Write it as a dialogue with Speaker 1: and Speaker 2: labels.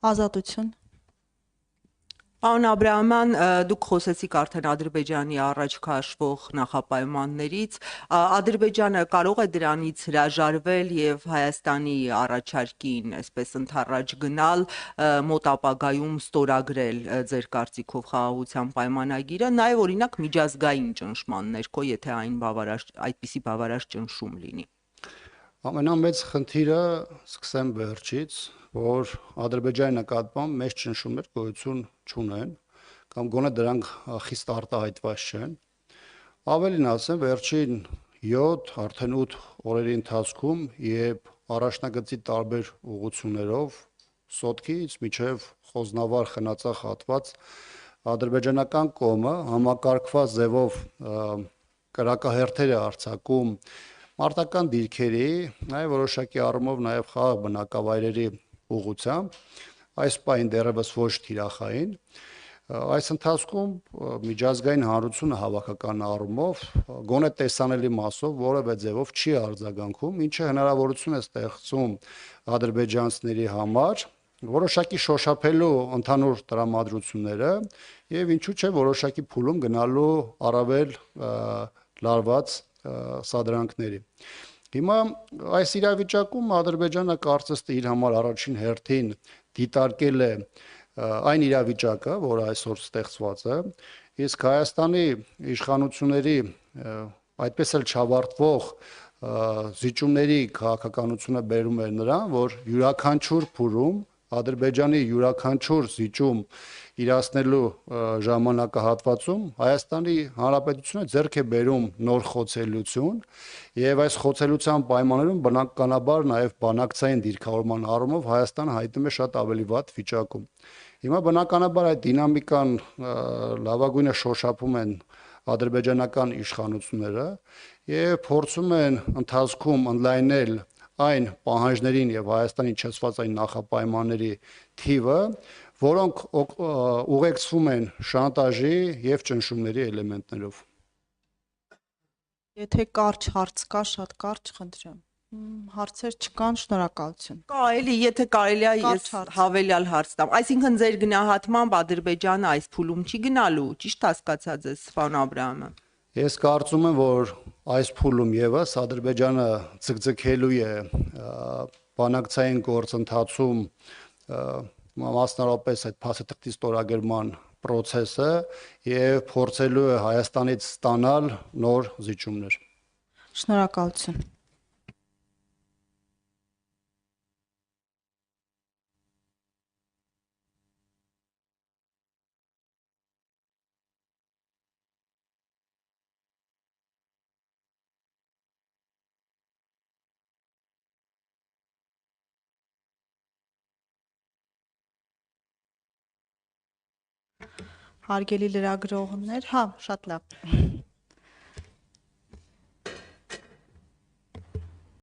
Speaker 1: Ազատություն։
Speaker 2: Պարոն Աբրահամյան, դուք խոսեցիք արդեն Ադրբեջանի առաջ քաշվող նախապայմաններից, Ադրբեջանը կարող է դրանից հրաժարվել եւ Հայաստանի առաջարկին, այսպես ընդառաջ գնալ, մոտ ապագայում ստորագրել ձեր կարծիքով խաղաղության պայմանագիրը, նաեւ օրինակ միջազգային ճնշման ներքո, եթե այդպիսի բավարար ճնշում լինի։
Speaker 3: Ամենամեծ խնդիրը սկսեմ վերջից, որ Ադրբեջանի նկատմամբ մեծ ճնշումներ գոյություն չունեն կամ գոնե դրանք խիստ արտահայտված չեն։ Ավելին ասեմ, վերջին 7, արդեն 8 օրերի ընթացքում եւ առաջնագծի տարբեր ուղղություններով Սոտքից մինչև Խոզնավար խնացախ հատված ադրբեջանական կողմը համակարգված ձևով կրակահերթեր է արձակում մարտական դիրքերի, նաև որոշակի առումով նաև խաղաղ բնակավայրերի ուղղությամբ, այս պահին դեռևս ոչ թիրախային։ Այս ընթացքում միջազգային հանրությունը հավաքական առումով գոնե տեսանելի մասով որևէ ձևով չի արձագանքում, ինչը հնարավորություն է ստեղծում ադրբեջանցիների համար որոշակի շոշափելու ընդհանուր տրամադրությունները եւ ինչու՞ չէ որոշակի փուլում գնալու առավել լարված սադրանքների։ Հիմա այս իրավիճակում Ադրբեջանը կարծես թե իր համար առաջին հերթին դիտարկել է այն իրավիճակը, որը այսօր ստեղծված է, իսկ Հայաստանի իշխանությունների այդպես էլ չավարտվող զիջումների քաղաքականությունը բերում էր նրան, որ յուրաքանչյուր փուլում Ադրբեջանի յուրաքանչյուր զիջում իրացնելու ժամանակահատվածում Հայաստանի Հանրապետությունը ձեռք է բերում նոր խոցելիություն եւ այս խոցելիության պայմաններում բնականաբար նաեւ բանակցային դիրքավորման առումով Հայաստանը հայտնվում է շատ ավելի վատ վիճակում։ Հիմա բնականաբար այդ դինամիկան լավագույնը շոշափում են ադրբեջանական իշխանությունները եւ փորձում են ընթացքում ընդլայնել այն պահանջներին եւ Հայաստանի իջեցված այն նախապայմանների թիվը, որոնք ուղեկցվում են շանտաժի եւ ճնշումների էլեմենտներով։
Speaker 1: Եթե կարճ հարց կա, շատ կարճ, խնդրեմ։ Հարցեր չկան, շնորհակալություն։
Speaker 2: Կա էլի, եթե կարելի է ես հավելյալ հարց տամ։ Այսինքն ձեր գնահատմամբ Ադրբեջանը այս փուլում չի գնալու, ճիշտ հասկացա ձեզ, պարոն Աբրահամյան։
Speaker 3: Ես կարծում եմ, որ այս փուլում եւս Ադրբեջանը ձգձգելու է բանակցային գործընթացում մասնարարպես այդ փաստաթղթի ստորագրման process-ը եւ փորձելու է Հայաստանից ստանալ նոր զիջումներ։
Speaker 1: Շնորհակալություն։ Հարգելի լրագրողներ, շատ լավ։